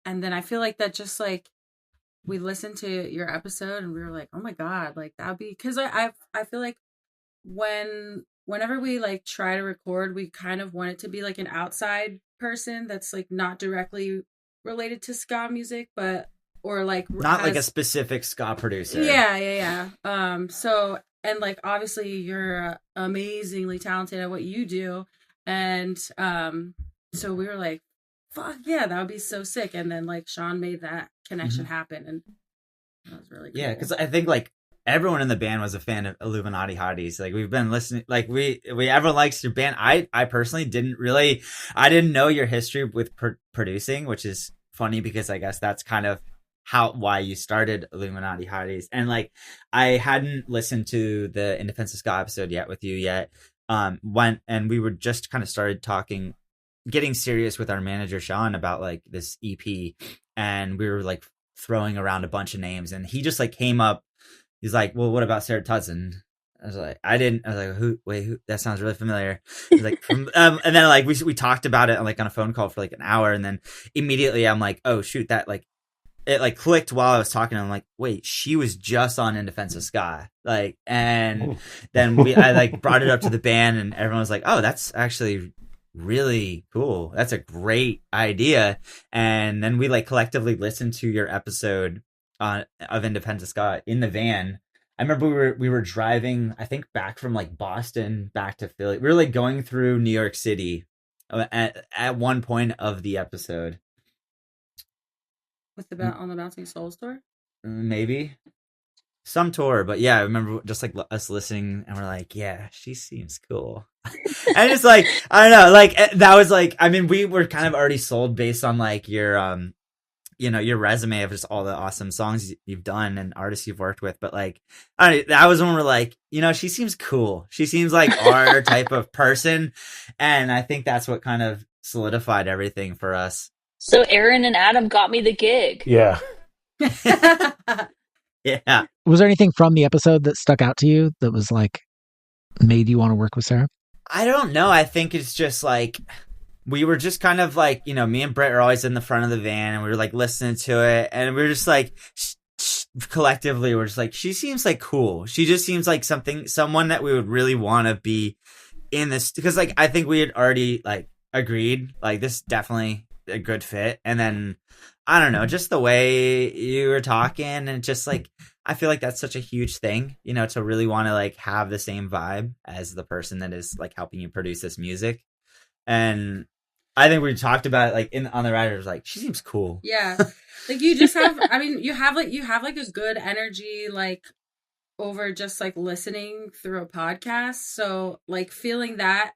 and then I feel like that just like we listened to your episode and we were like, oh my God, like that'd be, because I feel like whenever we like try to record, we kind of want it to be like an outside person that's like not directly related to ska music, but or like not like a specific ska producer. Yeah. So, and like obviously you're amazingly talented at what you do, and so we were like, fuck yeah, that would be so sick. And then like Sean made that connection happen, and that was really cool. Yeah, because I think like everyone in the band was a fan of Illuminati Hotties. Like we've been listening, like we everyone likes your band. I personally didn't know your history with producing, which is funny because I guess that's kind of why you started Illuminati Hotties. And like I hadn't listened to the In Defense of Ska episode yet with you yet. And we were just kind of started getting serious with our manager Sean about like this EP, and we were like throwing around a bunch of names, and he just like came up. He's like, well, what about Sarah Tudzin? I was like, who? That sounds really familiar. He's like, and then like we talked about it like on a phone call for like an hour, and then immediately I'm like, oh shoot, that like it like clicked while I was talking. I'm like, wait, she was just on In Defense of Ska, like, and then I like brought it up to the band, and everyone was like, oh, that's actually really cool. That's a great idea. And then we like collectively listened to your episode of In Defense of Ska in the van. I remember we were driving, I think back from like Boston back to Philly. We were like going through New York City at one point of the episode. With on the Bouncing Souls tour? Maybe. Some tour, but yeah, I remember just like us listening and we're like, yeah, she seems cool. And it's like, I don't know, like that was like, I mean, we were kind of already sold based on like your, your resume of just all the awesome songs you've done and artists you've worked with. But like, that was when we're like, she seems cool. She seems like our type of person. And I think that's what kind of solidified everything for us. So Aaron and Adam got me the gig. Yeah. Yeah. Was there anything from the episode that stuck out to you that was like made you want to work with Sarah? I don't know. I think it's just like we were just kind of like, me and Brett are always in the front of the van and we were like listening to it, and we were just like collectively we're just like, she seems like cool. She just seems like someone that we would really want to be in this, because like I think we had already like agreed like this is definitely a good fit. And then I don't know, just the way you were talking, and just like I feel like that's such a huge thing, to really want to like have the same vibe as the person that is like helping you produce this music. And I think we talked about it like on the writers, like she seems cool. Yeah, like you just have. I mean, you have like a good energy like over just like listening through a podcast. So like feeling that.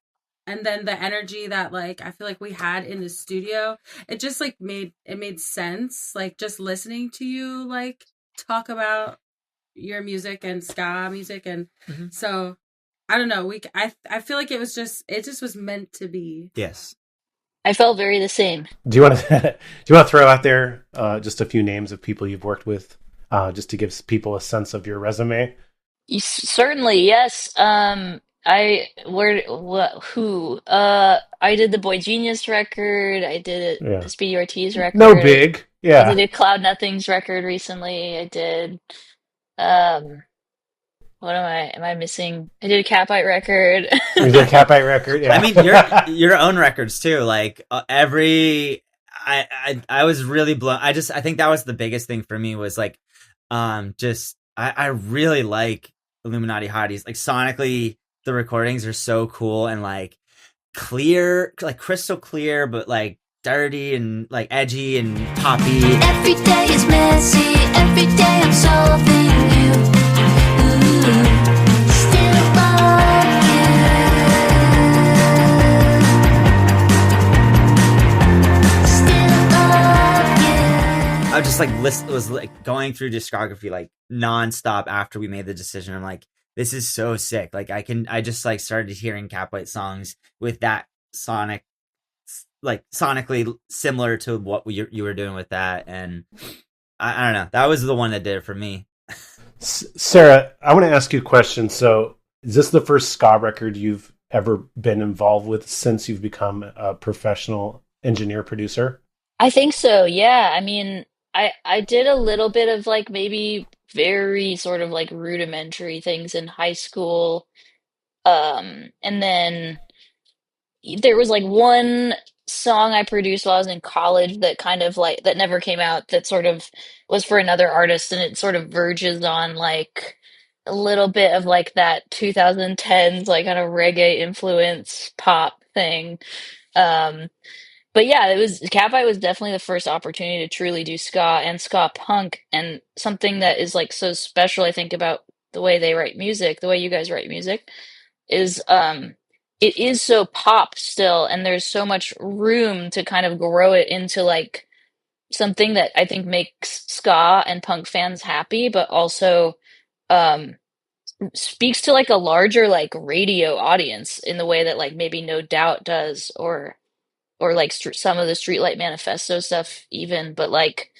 And then the energy that like I feel like we had in the studio, it just like made sense. Like just listening to you like talk about your music and ska music, and so I don't know. I feel like it just was meant to be. Yes, I felt very the same. Do you want to throw out there just a few names of people you've worked with, just to give people a sense of your resume? Certainly, yes. I did the Boygenius record. I did the Speedy Ortiz record. No big, yeah. I did a Cloud Nothings record recently. I did, what am I missing? I did a Catbite record. You did a Catbite record, yeah. I mean, your own records too. Like I was really blown. I think that was the biggest thing for me was like, I really like Illuminati Hotties. Like sonically, the recordings are so cool and like clear, like crystal clear, but like dirty and like edgy and poppy. Every day is messy. Every day I'm solving you. Still love you. I just like was like going through discography like nonstop after we made the decision. I'm like, this is so sick. Like I just like started hearing Catbite songs with that sonically similar to what you were doing with that. And I don't know, that was the one that did it for me. Sarah, I want to ask you a question. So is this the first ska record you've ever been involved with since you've become a professional engineer producer? I think so. Yeah. I mean, I did a little bit of like maybe very sort of like rudimentary things in high school. And then there was like one song I produced while I was in college that kind of like that never came out that sort of was for another artist, and it sort of verges on like a little bit of like that 2010s like kind of reggae influence pop thing. Um but yeah, it was Catbite was definitely the first opportunity to truly do ska and ska punk, and something that is like so special I think about the way they write music, the way you guys write music is it is so pop still, and there's so much room to kind of grow it into like something that I think makes ska and punk fans happy, but also um speaks to like a larger like radio audience in the way that like maybe No Doubt does, or like some of the Streetlight Manifesto stuff even, but like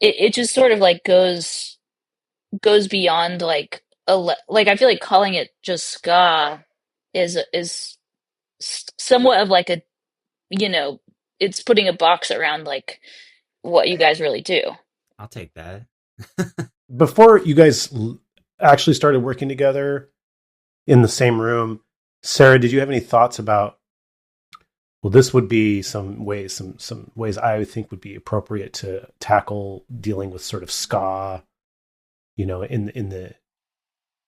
it just sort of like goes beyond like like I feel like calling it just ska is somewhat of like a, you know, it's putting a box around like what you guys really do. I'll take that. Before you guys actually started working together in the same room, Sarah, did you have any thoughts about, well, this would be some ways I would think would be appropriate to tackle dealing with sort of ska, you know, in the,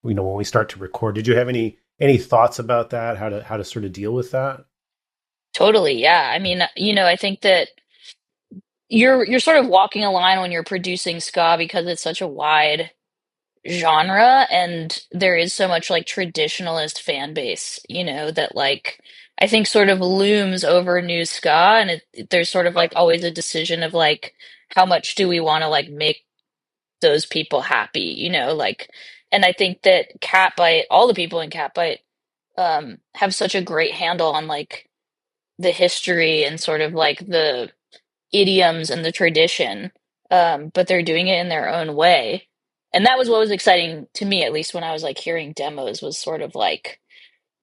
you know, when we start to record? Did you have any thoughts about that? How to sort of deal with that? Totally, yeah. I mean, you know, I think that you're sort of walking a line when you're producing ska because it's such a wide genre, and there is so much like traditionalist fan base, you know, that like I think sort of looms over new ska, and there's sort of like always a decision of like how much do we want to like make those people happy, you know, like, and I think that Catbite, all the people in Catbite have such a great handle on like the history and sort of like the idioms and the tradition, but they're doing it in their own way. And that was what was exciting to me, at least when I was like hearing demos, was sort of like,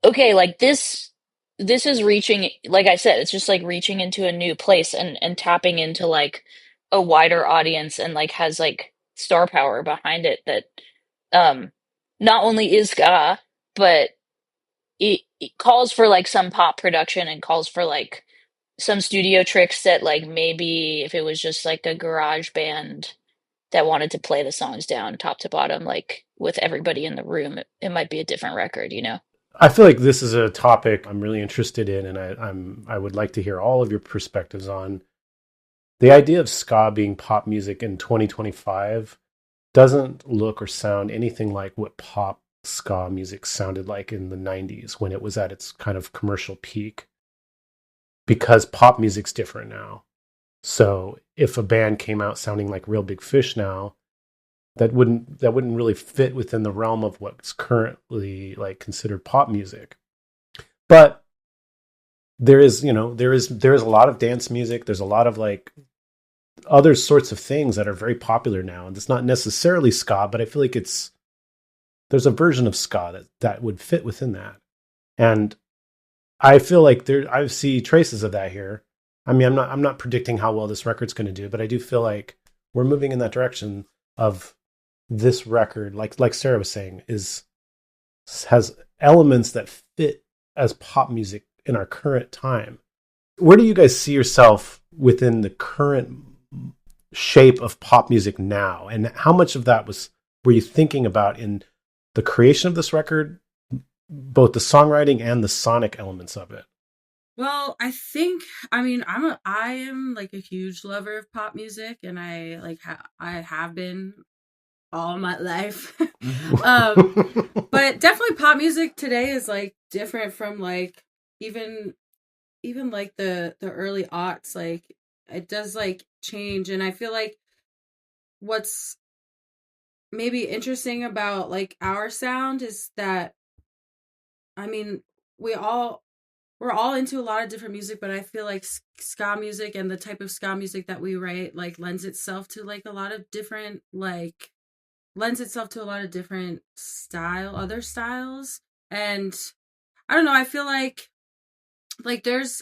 okay, like this is reaching, like I said, it's just like reaching into a new place and tapping into like a wider audience, and like has like star power behind it that um not only is ska, but it calls for like some pop production and calls for like some studio tricks that like maybe if it was just like a garage band that wanted to play the songs down top to bottom, like with everybody in the room, it might be a different record, you know? I feel like this is a topic I'm really interested in, and I would like to hear all of your perspectives on the idea of ska being pop music in 2025. Doesn't look or sound anything like what pop ska music sounded like in the 90s when it was at its kind of commercial peak, because pop music's different now. So if a band came out sounding like Real Big Fish now, that wouldn't really fit within the realm of what's currently like considered pop music. But there is a lot of dance music. There's a lot of like other sorts of things that are very popular now, and it's not necessarily ska, but I feel like there's a version of ska that would fit within that. And I feel like I see traces of that here. I mean, I'm not predicting how well this record's going to do, but I do feel like we're moving in that direction of this record, like Sarah was saying, has elements that fit as pop music in our current time. Where do you guys see yourself within the current shape of pop music now, and how much of that were you thinking about in the creation of this record, both the songwriting and the sonic elements of it? Well, I mean, I am like a huge lover of pop music, and I like I have been all my life. But definitely pop music today is like different from like even like the early aughts. Like it does like change, and I feel like what's maybe interesting about like our sound is that, I mean, we're all into a lot of different music, but I feel like ska music and the type of ska music that we write like lends itself to a lot of different other styles. And I don't know, I feel like there's